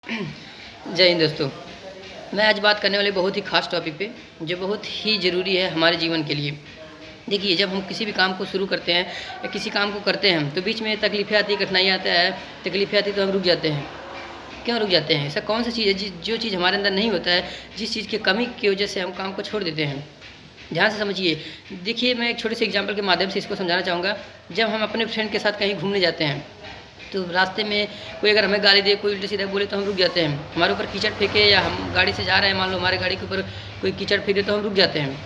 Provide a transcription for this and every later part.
जय हिंद दोस्तों। मैं आज बात करने वाले बहुत ही ख़ास टॉपिक पे जो बहुत ही ज़रूरी है हमारे जीवन के लिए। देखिए, जब हम किसी भी काम को शुरू करते हैं या किसी काम को करते हैं तो बीच में तकलीफ़ें आती है, कठिनाइयाँ आता है, तकलीफ़ें आती है तो हम रुक जाते हैं। क्यों रुक जाते हैं? ऐसा कौन सी चीज़ है जो चीज़ हमारे अंदर नहीं होता है, जिस चीज़ की कमी की वजह से हम काम को छोड़ देते हैं? ध्यान से समझिए। देखिए, मैं एक छोटे से एग्जाम्पल के माध्यम से इसको समझाना चाहूँगा। जब हम अपने फ्रेंड के साथ कहीं घूमने जाते हैं तो रास्ते में कोई अगर हमें गाली दे, कोई उल्टा-सीधा बोले तो हम रुक जाते हैं। हमारे ऊपर कीचड़ फेंके या हम गाड़ी से जा रहे हैं, मान लो हमारे गाड़ी के ऊपर कोई कीचड़ फेंक दे तो हम रुक जाते हैं।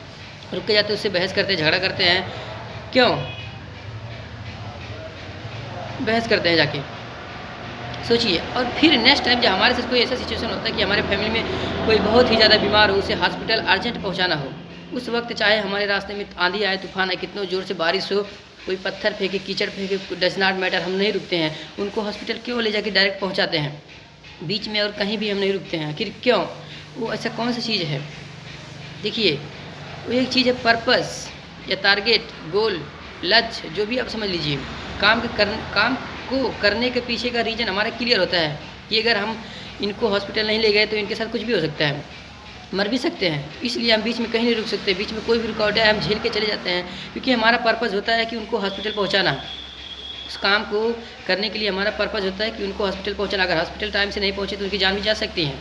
रुक के जाते हैं, उससे बहस करते हैं, झगड़ा करते हैं। क्यों? बहस करते हैं जाके। सोचिए। और फिर नेक्स्ट टाइम जब हमारे साथ कोई ऐसा सिचुएशन होता है कि हमारे फैमिली में कोई बहुत ही ज़्यादा बीमार हो, उसे हॉस्पिटल अर्जेंट पहुँचाना हो, उस वक्त चाहे हमारे रास्ते में आंधी आए, तूफान आए, कितनों ज़ोर से बारिश हो, कोई पत्थर फेंके, कीचड़ फेंके, डज़ नॉट मैटर, हम नहीं रुकते हैं। उनको हॉस्पिटल क्यों ले जाके डायरेक्ट पहुँचाते हैं? बीच में और कहीं भी हम नहीं रुकते हैं। आखिर क्यों? वो ऐसा कौन सी चीज़ है? देखिए, वो एक चीज़ है पर्पस या टारगेट, गोल, लक्ष्य, जो भी आप समझ लीजिए। काम को करने के पीछे का रीज़न हमारा क्लियर होता है कि अगर हम इनको हॉस्पिटल नहीं ले गए तो इनके साथ कुछ भी हो सकता है, मर भी सकते हैं। इसलिए हम बीच में कहीं नहीं रुक सकते। बीच में कोई भी रुकावट है हम झेल के चले जाते हैं, क्योंकि हमारा पर्पस होता है कि उनको हॉस्पिटल पहुंचाना। उस काम को करने के लिए हमारा पर्पस होता है कि उनको हॉस्पिटल पहुंचाना। अगर हॉस्पिटल टाइम से नहीं पहुंचे तो उनकी जान भी जा सकती है।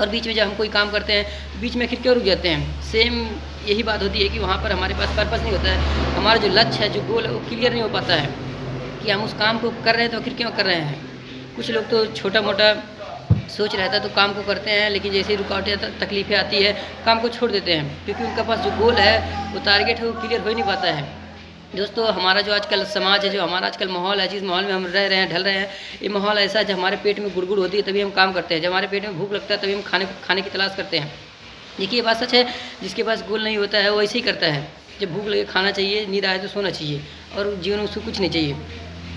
और बीच में जब हम कोई काम करते हैं, बीच में आखिर क्यों रुक जाते हैं? सेम यही बात होती है कि वहाँ पर हमारे पास पर्पस नहीं होता है। हमारा जो लक्ष्य है, जो गोल है, वो क्लियर नहीं हो पाता है कि हम उस काम को कर रहे हैं तो आखिर क्यों कर रहे हैं। कुछ लोग तो छोटा मोटा सोच रहता है तो काम को करते हैं, लेकिन जैसे ही रुकावटें, तकलीफ़ें आती है, काम को छोड़ देते हैं, क्योंकि उनके पास जो गोल है, वो टारगेट है, वो क्लियर हो ही नहीं पाता है। दोस्तों, हमारा जो आजकल समाज है, जो हमारा आजकल माहौल है, जिस माहौल में हम रह रहे हैं, ढल रहे हैं, ये माहौल ऐसा है जब हमारे पेट में गुड़गुड़ होती है तभी हम काम करते हैं, जब हमारे पेट में भूख लगता है तभी हम खाने की तलाश करते हैं। देखिए, ये बात सच है। जिसके पास गोल नहीं होता है वो ऐसे ही करता है। जब भूख लगे खाना चाहिए, नींद आए तो सोना चाहिए, और जीवन में उसको कुछ नहीं चाहिए।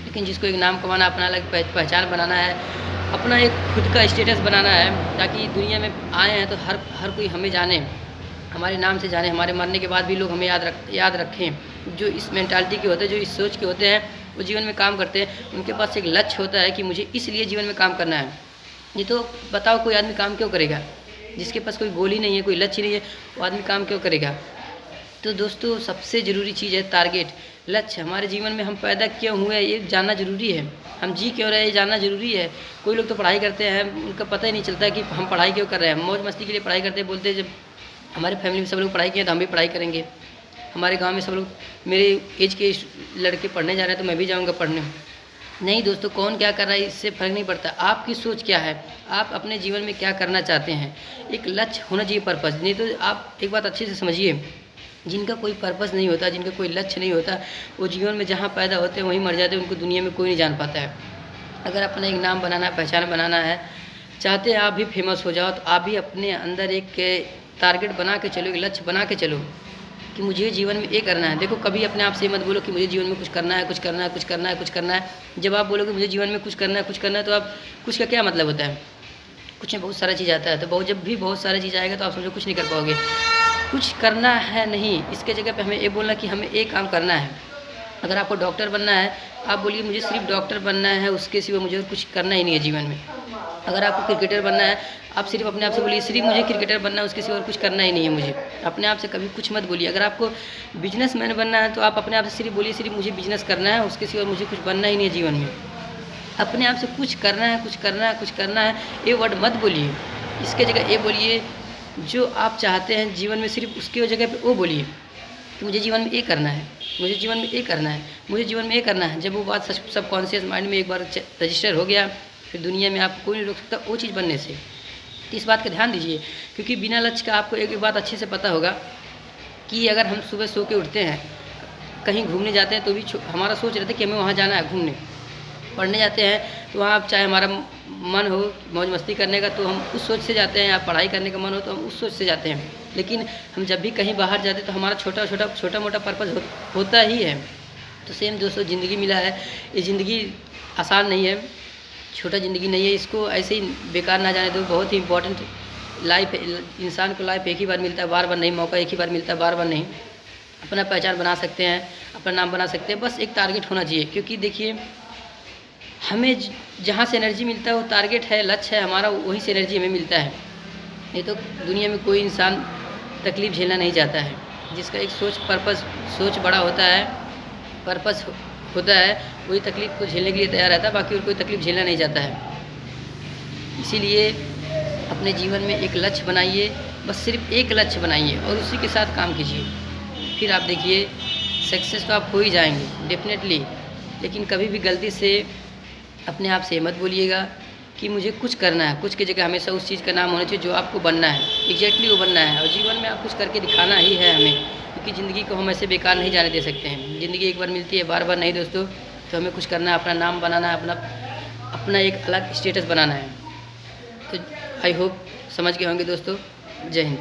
लेकिन जिसको एक नाम कमाना, अपना अलग पहचान बनाना है, अपना एक खुद का स्टेटस बनाना है, ताकि दुनिया में आए हैं तो हर कोई हमें जाने, हमारे नाम से जाने, हमारे मरने के बाद भी लोग हमें याद रखें। जो इस मेंटालिटी के होते हैं, जो इस सोच के होते हैं, वो जीवन में काम करते हैं। उनके पास एक लक्ष्य होता है कि मुझे इसलिए जीवन में काम करना है। ये तो बताओ, कोई आदमी काम क्यों करेगा? जिसके पास कोई गोल ही नहीं है, कोई लक्ष्य नहीं है, वो आदमी काम क्यों करेगा? तो दोस्तों, सबसे ज़रूरी चीज़ है टारगेट, लक्ष्य। हमारे जीवन में हम पैदा क्यों हुए ये जानना ज़रूरी है। हम जी क्यों रहे ये जानना ज़रूरी है। कोई लोग तो पढ़ाई करते हैं, उनका पता ही नहीं चलता कि हम पढ़ाई क्यों कर रहे हैं। मौज मस्ती के लिए पढ़ाई करते हैं, बोलते हैं जब हमारे फैमिली में सब लोग पढ़ाई किए तो हम भी पढ़ाई करेंगे। हमारे गाँव में सब लोग, मेरे एज के लड़के पढ़ने जा रहे हैं तो मैं भी जाऊँगा पढ़ने। नहीं दोस्तों, कौन क्या कर रहा है इससे फ़र्क नहीं पड़ता। आपकी सोच क्या है, आप अपने जीवन में क्या करना चाहते हैं। एक लक्ष्य होना चाहिए, पर्पस। नहीं तो आप एक बात अच्छे से समझिए, जिनका कोई पर्पस नहीं होता, जिनका कोई लक्ष्य नहीं होता, वो जीवन में जहाँ पैदा होते हैं वहीं मर जाते हैं। उनको दुनिया में कोई नहीं जान पाता है। अगर अपना एक नाम बनाना है, पहचान बनाना है, चाहते हैं आप भी फेमस हो जाओ, तो आप भी अपने अंदर एक टारगेट बना के चलो, एक लक्ष्य बना के चलो कि मुझे जीवन में ये करना है। देखो, कभी अपने आप से मत बोलो कि मुझे जीवन में कुछ करना है, कुछ करना है, कुछ करना है, कुछ करना है। जब आप बोलोगे मुझे जीवन में कुछ करना है, कुछ करना है, तो आप कुछ का क्या मतलब होता है? कुछ में बहुत सारा चीज़ आता है, तो जब भी बहुत सारा चीज़ आएगा तो आप समझो कुछ नहीं कर पाओगे। कुछ करना है नहीं, इसके जगह पे हमें ये बोलना कि हमें एक काम करना है। अगर आपको डॉक्टर बनना है, आप बोलिए मुझे सिर्फ डॉक्टर बनना है, उसके सिवा मुझे कुछ करना ही नहीं है जीवन में। अगर आपको क्रिकेटर बनना है, आप सिर्फ अपने आप से बोलिए सिर्फ मुझे क्रिकेटर बनना है, उसके सिवा और कुछ करना ही नहीं है मुझे। अपने आप से कभी कुछ मत बोलिए। अगर आपको बिजनेसमैन बनना है तो आप अपने आप से सिर्फ बोलिए सिर्फ मुझे बिजनेस करना है, उसके सिवा मुझे कुछ बनना ही नहीं है जीवन में। अपने आप से कुछ करना है, कुछ करना है, कुछ करना है, ये वर्ड मत बोलिए। इसके जगह ये बोलिए जो आप चाहते हैं जीवन में, सिर्फ उसकी जगह पे वो बोलिए कि मुझे जीवन में ये करना है, मुझे जीवन में ये करना है, मुझे जीवन में ये करना है। जब वो बात सबकॉन्शियस माइंड में एक बार रजिस्टर हो गया, फिर दुनिया में आपको कोई नहीं रोक सकता वो चीज़ बनने से। तो इस बात का ध्यान दीजिए, क्योंकि बिना लक्ष्य का आपको एक बात अच्छे से पता होगा कि अगर हम सुबह सो के उठते हैं, कहीं घूमने जाते हैं तो भी हमारा सोच रहता है कि हमें वहाँ जाना है घूमने। पढ़ने जाते हैं तो वहाँ चाहे हमारा मन हो मौज मस्ती करने का तो हम उस सोच से जाते हैं, या पढ़ाई करने का मन हो तो हम उस सोच से जाते हैं। लेकिन हम जब भी कहीं बाहर जाते हैं तो हमारा छोटा मोटा पर्पस होता ही है। तो सेम दोस्तों, ज़िंदगी मिला है, ये ज़िंदगी आसान नहीं है, छोटा ज़िंदगी नहीं है। इसको ऐसे ही बेकार ना जाने दो। बहुत ही इंपॉर्टेंट लाइफ है। इंसान को लाइफ एक ही बार मिलता है, बार बार नहीं। मौका एक ही बार मिलता है, बार बार नहीं। अपना पहचान बना सकते हैं, अपना नाम बना सकते हैं, बस एक टारगेट होना चाहिए। क्योंकि देखिए, हमें जहाँ से एनर्जी मिलता है वो टारगेट है, लक्ष्य है हमारा, वहीं से एनर्जी हमें मिलता है। नहीं तो दुनिया में कोई इंसान तकलीफ़ झेलना नहीं चाहता है। जिसका एक सोच बड़ा होता है, पर्पस होता है, वही तकलीफ़ को झेलने के लिए तैयार रहता है, बाकी और कोई तकलीफ़ झेलना नहीं चाहता है। इसीलिए अपने जीवन में एक लक्ष्य बनाइए, बस सिर्फ एक लक्ष्य बनाइए और उसी के साथ काम कीजिए। फिर आप देखिए सक्सेस तो आप हो ही जाएंगे डेफिनेटली। लेकिन कभी भी गलती से अपने आप से मत बोलिएगा कि मुझे कुछ करना है। कुछ की जगह हमेशा उस चीज़ का नाम होना चाहिए जो आपको बनना है, एग्जैक्टली वो बनना है। और जीवन में आप कुछ करके दिखाना ही है हमें, क्योंकि ज़िंदगी को हम ऐसे बेकार नहीं जाने दे सकते हैं। ज़िंदगी एक बार मिलती है, बार बार नहीं दोस्तों। तो हमें कुछ करना है, अपना नाम बनाना है, अपना एक अलग स्टेटस बनाना है। तो आई होप समझ गए होंगे दोस्तों। जय हिंद।